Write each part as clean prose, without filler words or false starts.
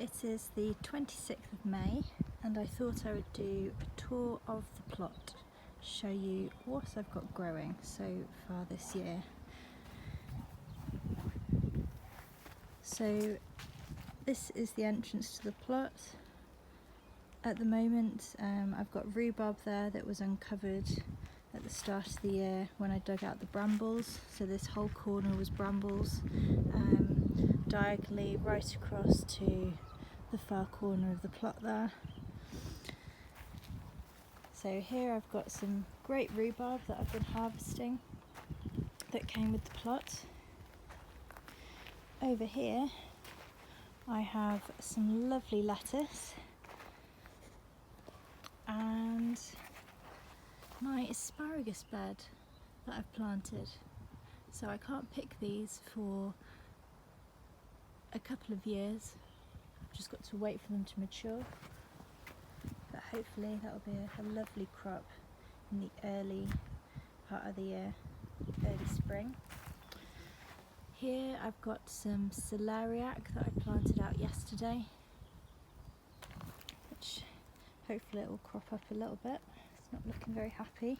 It is the 26th of May and I thought I would do a tour of the plot, show you what I've got growing so far this year. So this is the entrance to the plot. At the moment I've got rhubarb there that was uncovered at the start of the year when I dug out the brambles, so this whole corner was brambles, diagonally right across to the far corner of the plot there. So here I've got some great rhubarb that I've been harvesting that came with the plot. Over here I have some lovely lettuce and my asparagus bed that I've planted. So I can't pick these for a couple of years. I've just got to wait for them to mature. But hopefully that'll be a lovely crop in the early part of the year, early spring. Here I've got some celeriac that I planted out yesterday, which hopefully it will crop up a little bit. It's not looking very happy.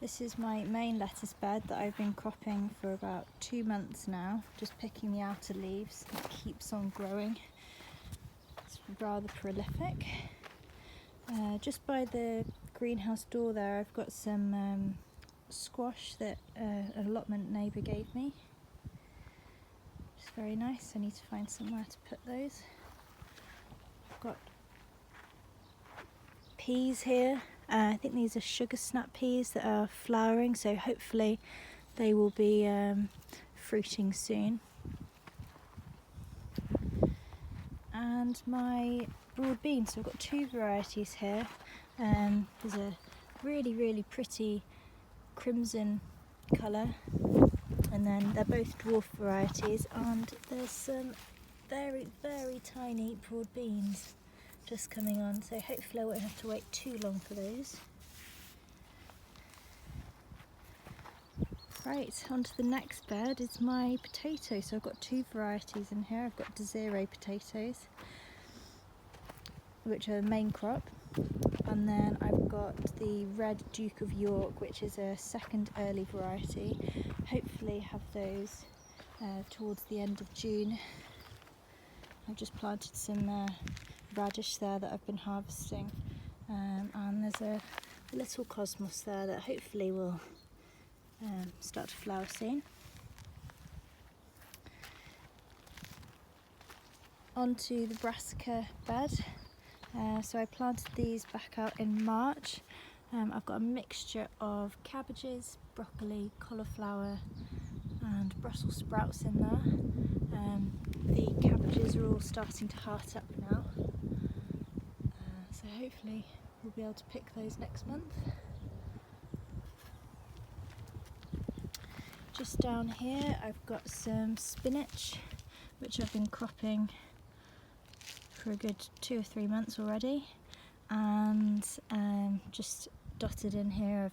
This is my main lettuce bed that I've been cropping for about 2 months now, just picking the outer leaves. It keeps on growing. It's rather prolific. Just by the greenhouse door there I've got some squash that an allotment neighbour gave me. It's very nice. I need to find somewhere to put those. I've got peas here. I think these are sugar snap peas that are flowering, so hopefully they will be fruiting soon. And my broad beans, so I've got 2 varieties here. There's a really pretty crimson colour, and then they're both dwarf varieties, and there's some very tiny broad beans just coming on, so hopefully I won't have to wait too long for those. Right, on to the next bed is my potatoes. So I've got 2 varieties in here. I've got Desiree potatoes, which are the main crop, and then I've got the Red Duke of York, which is a second early variety. Hopefully have those towards the end of June. I've just planted some radish there that I've been harvesting, and there's a little cosmos there that hopefully will start to flower soon. Onto the brassica bed. So I planted these back out in March. I've got a mixture of cabbages, broccoli, cauliflower and Brussels sprouts in there. The cabbages are all starting to heart up now, so hopefully we'll be able to pick those next month. Just down here I've got some spinach, which I've been cropping for a good 2 or 3 months already, and just dotted in here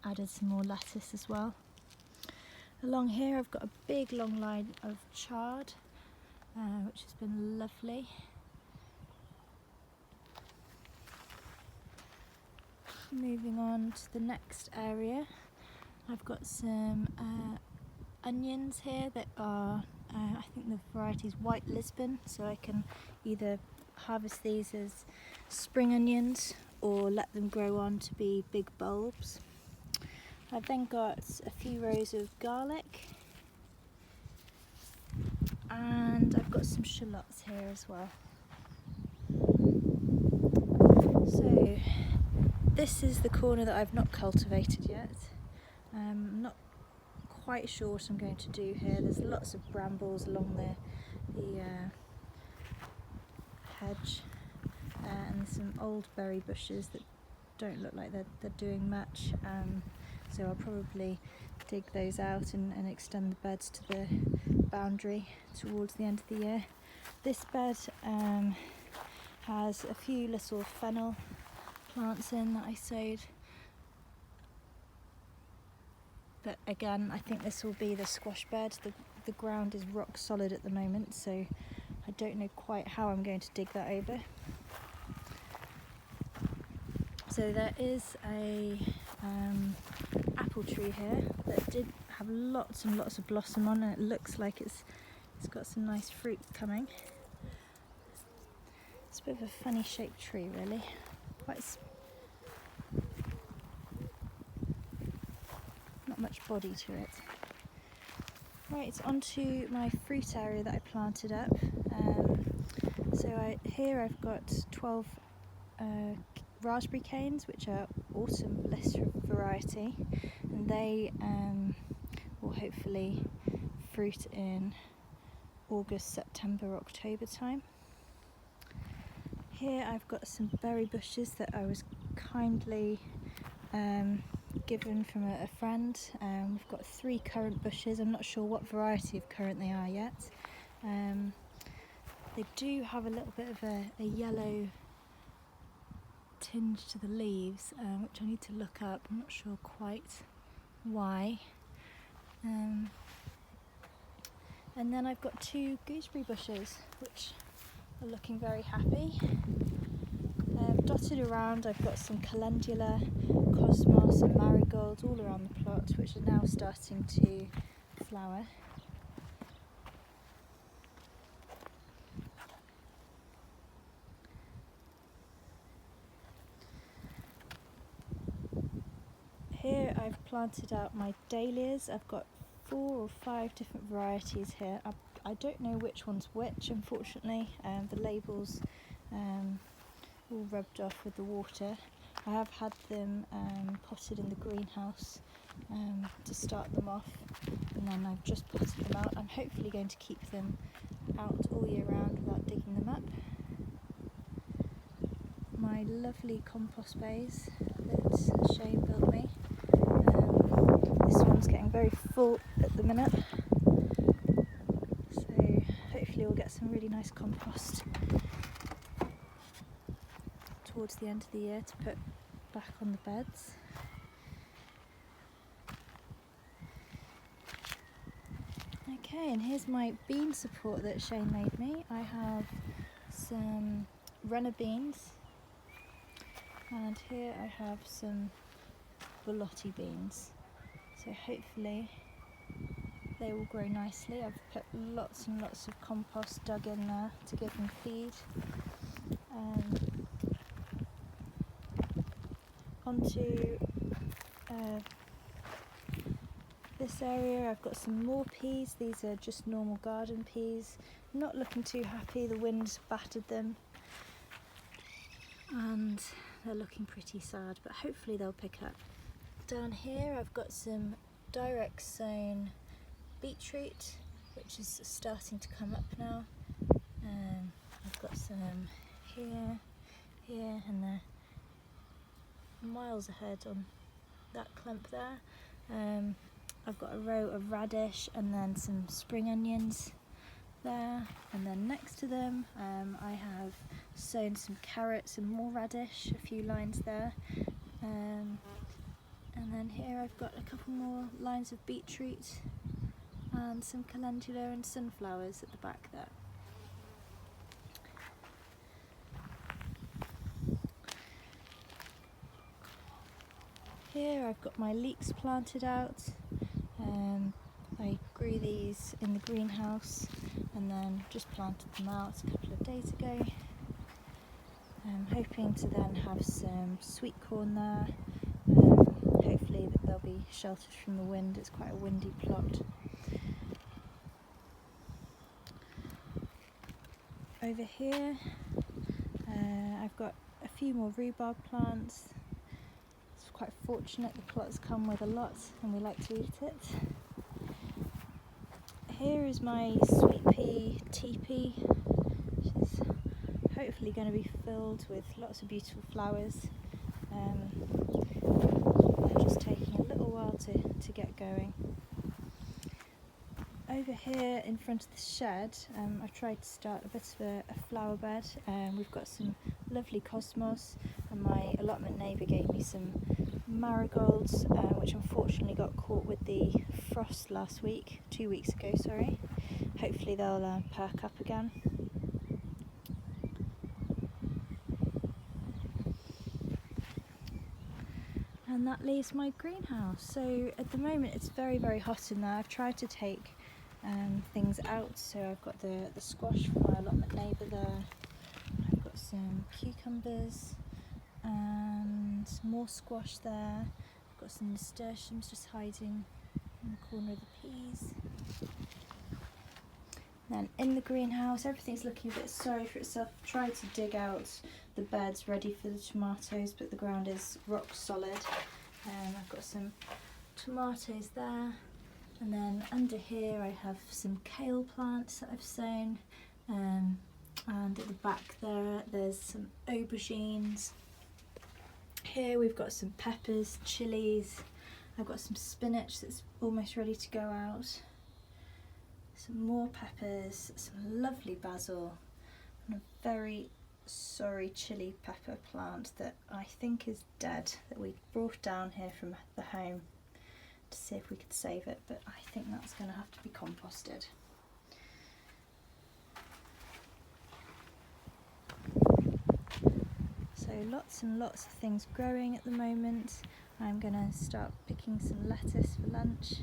I've added some more lettuce as well. Along here I've got a big long line of chard, which has been lovely. Moving on to the next area, I've got some onions here that are, I think the variety is White Lisbon, so I can either harvest these as spring onions or let them grow on to be big bulbs. I've then got a few rows of garlic, and I've got some shallots here as well. So this is the corner that I've not cultivated yet. I'm not quite sure what I'm going to do here. There's lots of brambles along the hedge, and some old berry bushes that don't look like they're doing much. So I'll probably dig those out and extend the beds to the boundary towards the end of the year. This bed has a few little fennel plants in that I sowed But again, I think this will be the squash bed. The ground is rock solid at the moment, so I don't know quite how I'm going to dig that over. So there is a apple tree here that did have lots and lots of blossom on, and it looks like it's got some nice fruit coming. It's a bit of a funny shaped tree, really. Not much body to it. Right, onto my fruit area that I planted up. Here I've got 12 raspberry canes, which are autumn bliss variety, and they will hopefully fruit in August, September, October time. Here I've got some berry bushes that I was kindly given from a friend. We've got 3 currant bushes. I'm not sure what variety of currant they are yet. They do have a little bit of a yellow tinge to the leaves, which I need to look up. I'm not sure quite why. And then I've got 2 gooseberry bushes, which are looking very happy. Dotted around I've got some calendula, cosmos and marigolds all around the plot, which are now starting to flower. Here I've planted out my dahlias. I've got 4 or 5 different varieties here. I don't know which one's which, unfortunately. The labels all rubbed off with the water. I have had them potted in the greenhouse to start them off, and then I've just potted them out. I'm hopefully going to keep them out all year round without digging them up. My lovely compost base that Shane built me. This one's getting very full at the minute, so hopefully we'll get some really nice compost towards the end of the year to put back on the beds. Okay, and here's my bean support that Shane made me. I have some runner beans, and here I have some borlotti beans. So hopefully they will grow nicely. I've put lots and lots of compost dug in there to give them feed. Onto this area I've got some more peas. These are just normal garden peas. I'm not looking too happy, the wind's battered them and they're looking pretty sad, but hopefully they'll pick up. Down here I've got some direct sown beetroot, which is starting to come up now. I've got some here, and they're miles ahead on that clump there. I've got a row of radish and then some spring onions there, and then next to them I have sown some carrots and more radish, a few lines there, and then here I've got a couple more lines of beetroot and some calendula and sunflowers at the back there. Here I've got my leeks planted out. I grew these in the greenhouse and then just planted them out a couple of days ago. I'm hoping to then have some sweet corn there. Hopefully that they'll be sheltered from the wind. It's quite a windy plot. Over here I've got a few more rhubarb plants. It's quite fortunate, the plot has come with a lot and we like to eat it. Here is my sweet pea teepee, which is hopefully going to be filled with lots of beautiful flowers. They're just taking a little while to get going. over here in front of the shed, I've tried to start a bit of a flower bed. We've got some lovely cosmos, and my allotment neighbour gave me some marigolds, which unfortunately got caught with the frost 2 weeks ago, sorry. Hopefully they'll perk up again. And that leaves my greenhouse. So at the moment it's very, very hot in there. I've tried to take things out, so I've got the squash from my allotment neighbour there. I've got some cucumbers and more squash there. I've got some nasturtiums just hiding in the corner of the peas. Then in the greenhouse, everything's looking a bit sorry for itself. I've tried to dig out the beds ready for the tomatoes, but the ground is rock solid. I've got some tomatoes there, and then under here I have some kale plants that I've sown, and at the back there's some aubergines. Here we've got some peppers, chilies. I've got some spinach that's almost ready to go out. Some more peppers, some lovely basil, and a very sorry chili pepper plant that I think is dead, that we brought down here from the home to see if we could save it, but I think that's going to have to be composted. So lots and lots of things growing at the moment. I'm going to start picking some lettuce for lunch.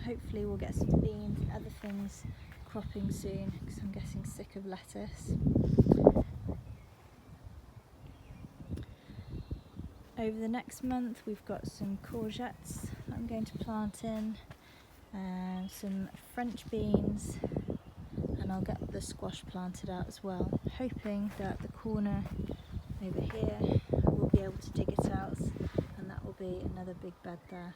Hopefully we'll get some beans and other things cropping soon, because I'm getting sick of lettuce. Over the next month we've got some courgettes that I'm going to plant in, some French beans, and I'll get the squash planted out as well, hoping that the corner over here I will be able to dig it out, and that will be another big bed there.